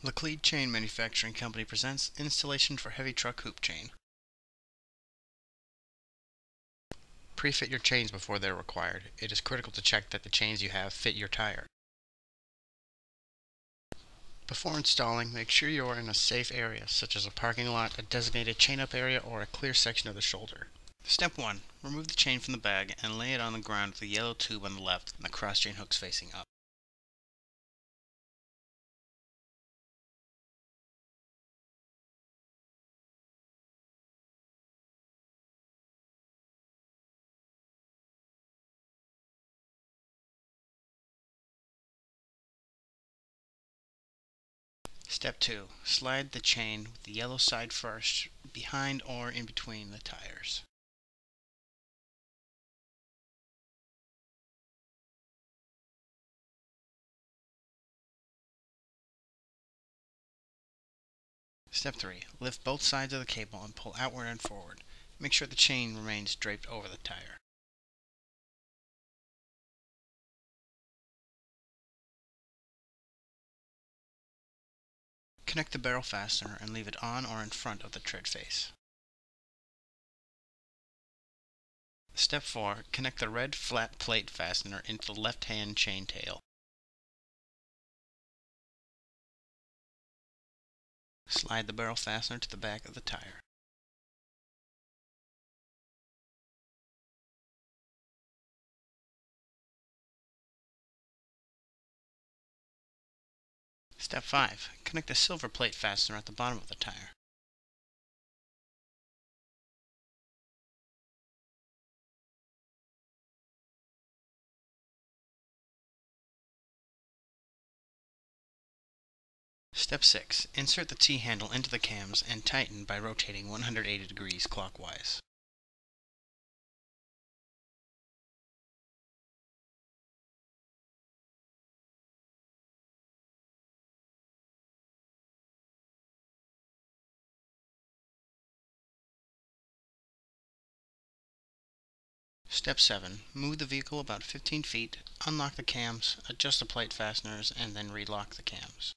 Laclede Chain Manufacturing Company presents Installation for Heavy Truck Hoop Chain. Pre-fit your chains before they're required. It is critical to check that the chains you have fit your tire. Before installing, make sure you are in a safe area, such as a parking lot, a designated chain-up area, or a clear section of the shoulder. Step 1. Remove the chain from the bag and lay it on the ground with the yellow tube on the left and the cross-chain hooks facing up. Step 2. Slide the chain with the yellow side first, behind or in between the tires. Step 3. Lift both sides of the cable and pull outward and forward. Make sure the chain remains draped over the tire. Connect the barrel fastener and leave it on or in front of the tread face. Step 4. Connect the red flat plate fastener into the left-hand chain tail. Slide the barrel fastener to the back of the tire. Step 5. Connect the silver plate fastener at the bottom of the tire. Step 6. Insert the T-handle into the cams and tighten by rotating 180 degrees clockwise. Step 7. Move the vehicle about 15 feet, unlock the cams, adjust the plate fasteners, and then relock the cams.